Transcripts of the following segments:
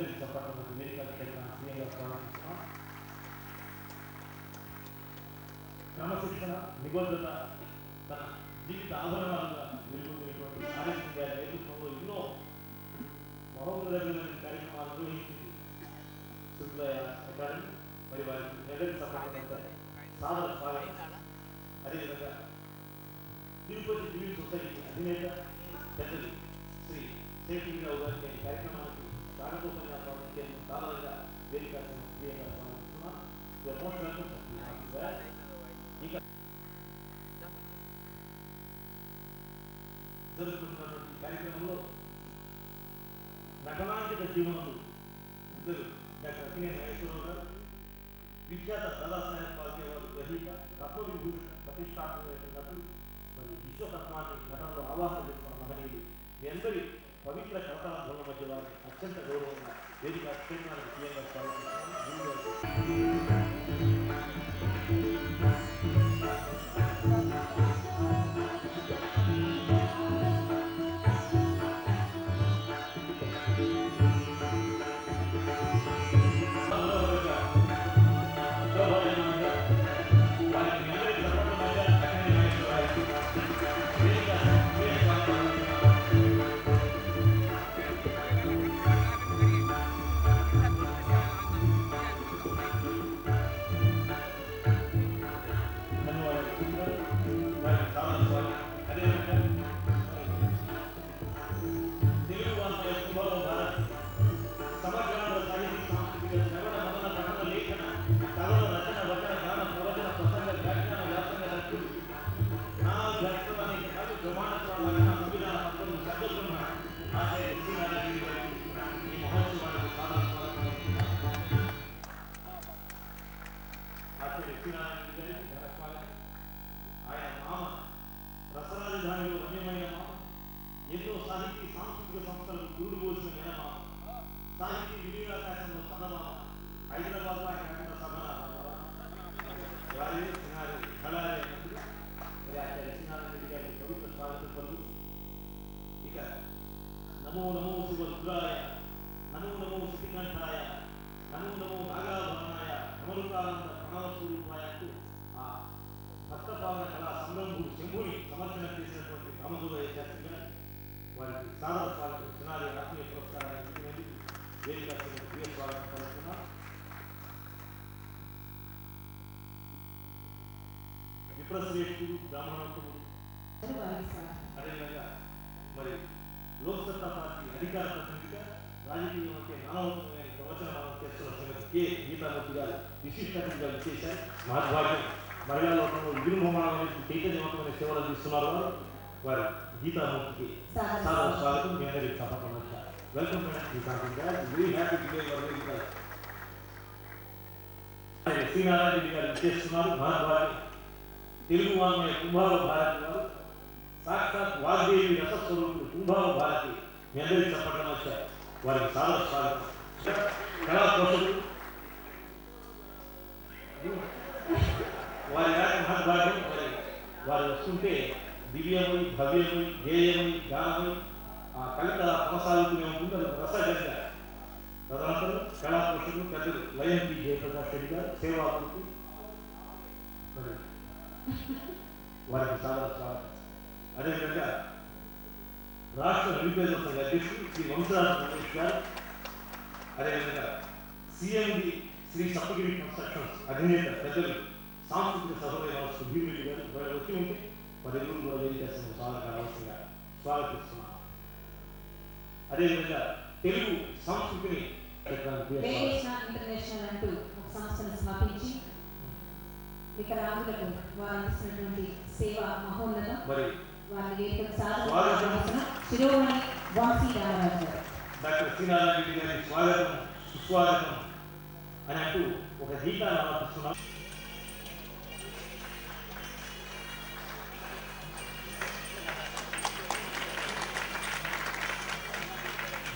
అందరికీ చెప్పడం వేదిక సీఎంగా ప్రారంభిస్తున్నాం. క్రమశిక్షణ, నిబద్ధత తన జీవిత ఆభరణాలుగా వెలుగుతున్నటువంటి ఆర్ఎస్ గారి నేతృత్వంలో ఎన్నో మహోన్నతమైన కార్యక్రమాలు నిర్వహించింది శుద్ధయ అకాడమీ. మరి వారికి అందరికీ చెప్పడం సాధన స్వాగతం. అదేవిధంగా తిరుపతి సివిల్ సొసైటీ అధినేత పెద్దలు శ్రీ శేషగిరిరావు గారికి ఈ కార్యక్రమానికి స్వాగతోపన్యాసానికి సాధారణంగా వేదిక క్రియంగా స్వాగతిస్తున్నాం. ఇక జరుగుతున్నటువంటి కార్యక్రమంలో నటనాంకిత జీవనంలో ఇద్దరు డాక్టర్ అక్కినేని నాగేశ్వరరావు గారు, విఖ్యాత దాదాసాహెబ్ ఫాల్కే వారు గ్రహీత, తత్వవిభూషణ ప్రతిష్టాత్మకమైన నటులు, మరి విశ్వతత్వాన్ని నటనలో ఆవాహన చేస్తున్న మహనీయులు మీ అందరి పవిత్ర కరతాల మధ్య వారిని అత్యంత గౌరవంగా వేదిక క్షేత్రానికి సీఎంగా స్వాగతిస్తున్నాను. ఆయన మామ రసరాజధానిలో రమ్యమైన మామ, ఎన్నో సాహితీ సాంస్కృతిక సంస్థలకు గురుడు పోసిన జనమామ, సాహితీ వినియోగాకాశంలో చందమామ, హైదరాబాద్లో ఆయన కట్టిన సభన వారి కళారే లక్ష్మీనారాయణ గారి పవిత్ర స్వాగతం పలుకు. ఇక నమో నమో శివ రుద్రాయ, నమో నమో శ్రీకంఠాయ, నమో నమో నాగాభరణాయ, అమృతానంద ప్రణవస్వరూపాయ అంటూ ఆ భక్తపాలన కళా సంరంభుడు శంభుని సమర్పణ చేసినటువంటి రామదూరయ్య శాస్త్రి గారు వారికి సాదర స్వాగతం, చిన్నారి ఆత్మీయ పురస్కారాన్ని అందుకునేది వేదిక ప్రియ స్వాగతం పలుకుతున్నాం. విప్రశ్రేష్ఠుడు, బ్రాహ్మణోత్తముడు, అదేవిధంగా మరి లోక్సత్తా పార్టీ అధికార ప్రతినిధిగా రాజకీయం అంటే నానవతమైన ప్రవచనాలను చేస్తున్న శ్రీమతి కె గీతామూర్తి గారు విశిష్ట అతిథిగా ఇచ్చేశారు. మహద్భాగ్యం మహిళా లోకంలో విజృంభమానమైన చైతన్యవంతమైన సేవలు అందిస్తున్నారు వారి గీతామూర్తికి సాదర స్వాగతం. మీ అందరికీ తప్పకుండా welcome very happy today Sri Narayana గారు చేస్తున్నారు. మహద్భాగ్యం తెలుగు వాంగ్మయ కుంభావ భారతి వారు సాక్షాత్ వాగ్దేవి రసస్వరూపుడు కుంభావ భారతి మీ అందరికీ చెప్పడం వచ్చారు. వారికి సాదర స్వాగతం. కళా పోషకులు వారి మహద్భాగ్యం. వారు వస్తుంటే దివ్యమై, భవ్యమై, గేయమై, గానమై ఆ కవిత కొనసాగుతూనే ఉంటుంది. అది రసగంగా. తదనంతరం కళా పోషకులు పెద్దలు లయంపి జయప్రకాష్ రెడ్డి గారు సేవాపూర్తి వారికి సాదర స్వాగతం. అదేవిధంగా రాష్ట్ర నిరుపేద సంఘ అధ్యక్షుడు శ్రీ వంశరాజు రమేష్ గారు, అదేవిధంగా సిఎండి శ్రీ సప్తగిరి కన్స్ట్రక్షన్స్ అధినేత పెద్దలు సాంస్కృతిక సహోదయ భీమిరెడ్డి గారు వారు వచ్చి ఉంటే వారి ఎదురు కూడా వేదికేసిన స్వాగతంగా స్వాగతిస్తున్నాను. అదేవిధంగా తెలుగు సంస్కృతిని ఇంటర్నేషనల్ అంటూ ఒక సంస్థను స్థాపించి వికలాంగులకు వారు అందిస్తున్నటువంటి సేవ మహోన్నతం. మరి వారిని శిరోమణి వాసి రామరాజు గారు, డాక్టర్ శ్రీనారాయణ రెడ్డి గారి స్వాగతం సుస్వాగతం అని అంటూ ఒక గీతాన్ని ఆలపిస్తున్నాం.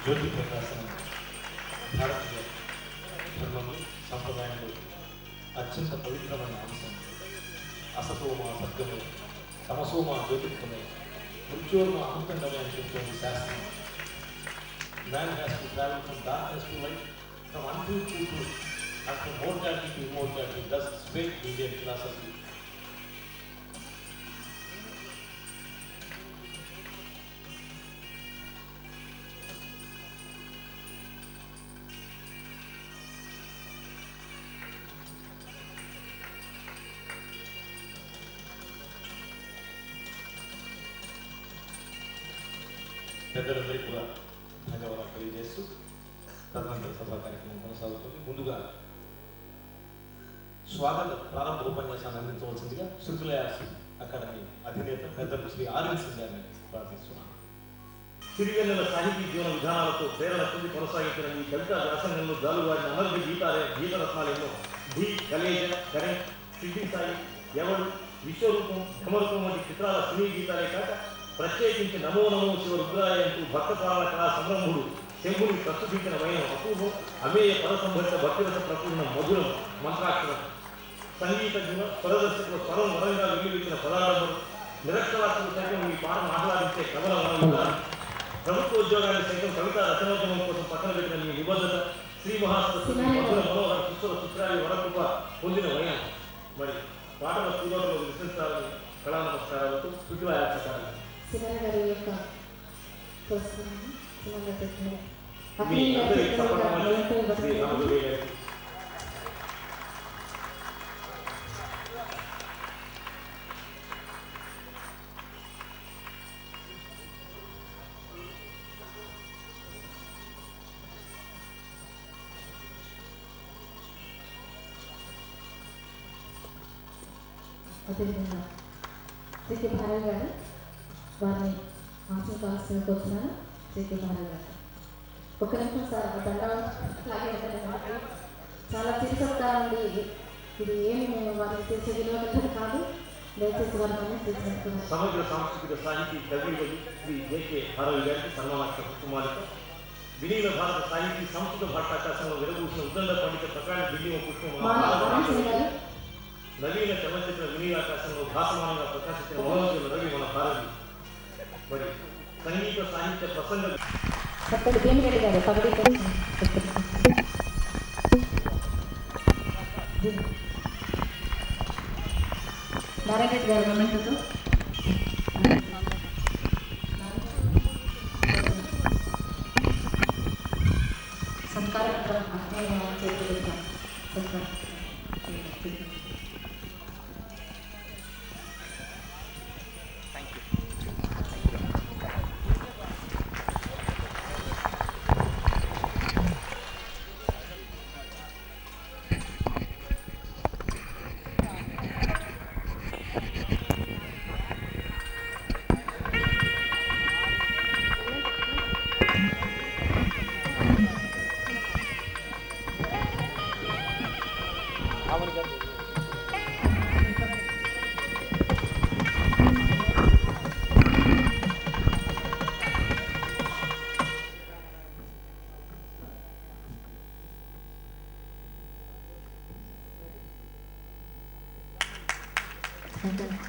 జ్యోతి ప్రకాశనం భారతీయ ధర్మంలో సంప్రదాయంలో అత్యంత పవిత్రమైన అంశం. అసతోమ సద్గమే, తమసోమ జ్యోతిత్వమే, మృత్యోర్మ అమృతండమే అని చెప్తుంది శాస్త్రం. Man has to travel from darkness to light, from untruth to truth, and from mortality to immortality. Thus spake Indian philosophy. పెద్దలందరికీ కూడా ధన్యవాదాలు తెలియజేస్తూ తదనంతర సభా కార్యక్రమం కొనసాగుతుంది. ముందుగా స్వాగత ప్రారంభ ఉపన్యాసాన్ని అందించవలసిందిగా శృతులయ అకాడమీ అధినేత పెద్దలు శ్రీ ఆర్ఎన్ సింగ్ గారిని ప్రార్థిస్తున్నాను. సిరివెన్నెల సాహితీ జీవన విధానాలతో ప్రేరణ పొంది కొనసాగించిన ఈ కవితా వ్యాసంగంలో జాలువారిన అనర్ఘ గీతరత్నాలు ఎన్నో. ఢీ, కలేజ, కరెంట్, సిద్ధి సాయి, ఎవడు, విశ్వరూపం, ధమరూపం వంటి చిత్రాల సినీ గీతాలే కాక ప్రత్యేకించి నమో నమో శివ రుద్రాయ అంటూ భక్తపాలన కళా సంరంభుడు శంభుని ప్రస్తుతించిన వైనం అపూర్వం, అమేయ పరసంభరిత భక్తిరస ప్రపూర్ణ మధురం మంత్రాక్షరం. సంగీతజ్ఞుల స్వరదర్శకుల స్వరం వరంగా వెల్లువిచ్చిన పదార్థం, నిరక్షరాత్రులు సైతం ఈ పాటను ఆహ్లాదించే కమల వనం. ప్రభుత్వ ఉద్యోగాన్ని సైతం కవితా రచనోద్యమం కోసం పక్కన పెట్టిన మీ నిబద్ధత, శ్రీ మహాసరస్వతి మధుర మనోహర సుస్వర చిత్రాన్ని వరకృప పొందిన వైనం. మరి పాటల పూర్వకంలో విశ్వసించాలని కళా నమస్కారాలతో శృతులయాచారాలు. మీ అందరి సఫలమని శ్రీ రామదేవి గారికి అదేవిధంగా శ్రీ భారతి గారు వారిని ఆశీర్వాదాలకు వచ్చినాను. శ్రీ భారతి గారు ఒక నిమిషం సార్ దండలాగే చాలా చిరుసత్తా ఉంది. ఇది ఏమి వారికి తెలిసే విలువ కాదు. దయచేసి వారిని తెలిసినట్టున్నారు. సమగ్ర సాంస్కృతిక సాహితీ కవివలు శ్రీ జేకే భారవి గారికి సన్మానార్థ కుమారిక, విలీన భారత సాహితీ సంస్కృత భాషాకాశంలో వెలుగుసిన ఉద్దండ పండిత ప్రకాశ బిల్లిమ పుష్పం, నవీన చలనచిత్ర వినీలాకాశంలో భాసమానంగా ప్రకాశించిన మహోన్నతుల రవి మన భారతి. మరి సంగీత సాహిత్య ప్రసంగ నారాయణ గారు మొమెంటో సంస్కార చేతులు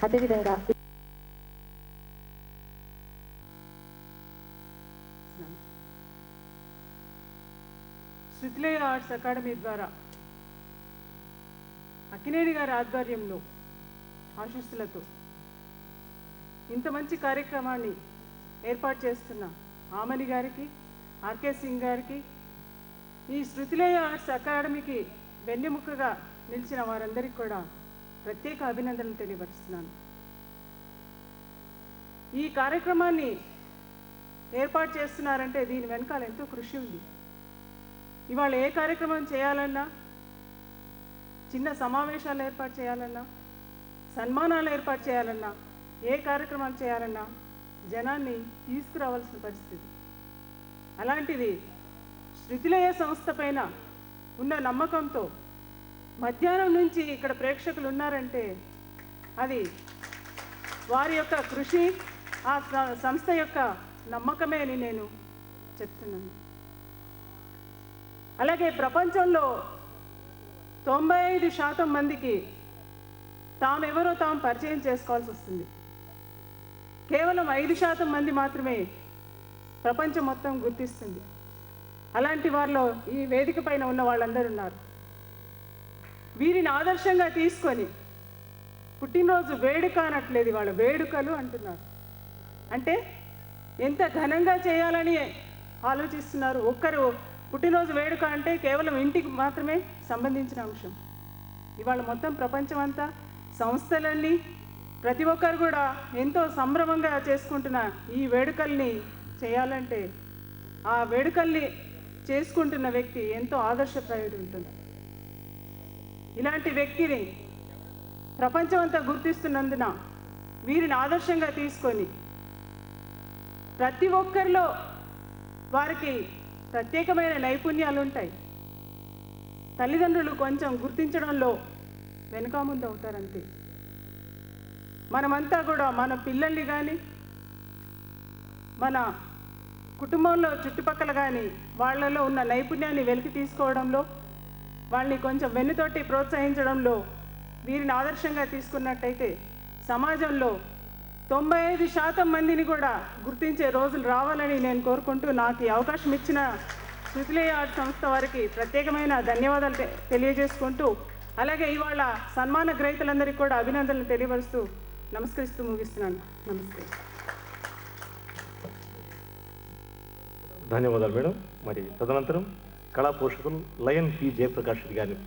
అదేవిధంగా శృతులయ ఆర్ట్స్ అకాడమీ ద్వారా అక్కినేని గారి ఆధ్వర్యంలో ఆశీస్సులతో ఇంత మంచి కార్యక్రమాన్ని ఏర్పాటు చేస్తున్న ఆమని గారికి, ఆర్కే సింగ్ గారికి, ఈ శృతులయ ఆర్ట్స్ అకాడమీకి వెన్నెముకగా నిలిచిన వారందరికీ కూడా ప్రత్యేక అభినందనలు తెలియపరుస్తున్నాను. ఈ కార్యక్రమాన్ని ఏర్పాటు చేస్తున్నారంటే దీని వెనకాల ఎంతో కృషి ఉంది. ఇవాళ ఏ కార్యక్రమం చేయాలన్నా, చిన్న సమావేశాలు ఏర్పాటు చేయాలన్నా, సన్మానాలు ఏర్పాటు చేయాలన్నా, ఏ కార్యక్రమాలు చేయాలన్నా జనాన్ని తీసుకురావాల్సిన పరిస్థితి. అలాంటిది శృతులయ సంస్థ పైన ఉన్న నమ్మకంతో మధ్యాహ్నం నుంచి ఇక్కడ ప్రేక్షకులు ఉన్నారంటే అది వారి యొక్క కృషి, ఆ సంస్థ యొక్క నమ్మకమే అని నేను చెప్తున్నాను. అలాగే ప్రపంచంలో 95% మందికి తామెవరో తాము పరిచయం చేసుకోవాల్సి వస్తుంది. కేవలం 5% మంది మాత్రమే ప్రపంచం మొత్తం గుర్తిస్తుంది. అలాంటి వారిలో ఈ వేదిక పైన ఉన్న వాళ్ళందరూ ఉన్నారు. వీరిని ఆదర్శంగా తీసుకొని పుట్టినరోజు వేడుక అనట్లేదు, వాళ్ళ వేడుకలు అంటున్నారు. అంటే ఎంత ఘనంగా చేయాలని ఆలోచిస్తున్నారు. ఒక్కరు పుట్టినరోజు వేడుక అంటే కేవలం ఇంటికి మాత్రమే సంబంధించిన అంశం. ఇవాళ మొత్తం ప్రపంచం అంతా సంస్థలన్నీ ప్రతి ఒక్కరు కూడా ఎంతో సంభ్రమంగా చేసుకుంటున్న ఈ వేడుకల్ని చేయాలంటే ఆ వేడుకల్ని చేసుకుంటున్న వ్యక్తి ఎంతో ఆదర్శప్రాయుడు ఉంటుంది. ఇలాంటి వ్యక్తిని ప్రపంచం అంతా గుర్తిస్తున్నందున వీరిని ఆదర్శంగా తీసుకొని ప్రతి ఒక్కరిలో వారికి ప్రత్యేకమైన నైపుణ్యాలు ఉంటాయి. తల్లిదండ్రులు కొంచెం గుర్తించడంలో వెనుక ముందు అవుతారంతే. మనమంతా కూడా మన పిల్లల్ని కానీ మన కుటుంబంలో చుట్టుపక్కల కానీ వాళ్ళలో ఉన్న నైపుణ్యాన్ని వెలికి తీసుకోవడంలో, వాళ్ళని కొంచెం వెన్నుతోటి ప్రోత్సహించడంలో వీరిని ఆదర్శంగా తీసుకున్నట్టయితే సమాజంలో 95% మందిని కూడా గుర్తించే రోజులు రావాలని నేను కోరుకుంటూ నాకు ఈ అవకాశం ఇచ్చిన శృతిలయ ఆర్ట్ సంస్థ వారికి ప్రత్యేకమైన ధన్యవాదాలు తెలియజేసుకుంటూ, అలాగే ఇవాళ సన్మాన గ్రహీతలందరికీ కూడా అభినందనలు తెలియపరుస్తూ నమస్కరిస్తూ ముగిస్తున్నాను. నమస్తే. ధన్యవాదాలు మేడం. మరి తదనంతరం కళా పోషకులు లయన్ పి జయప్రకాష్ గారిని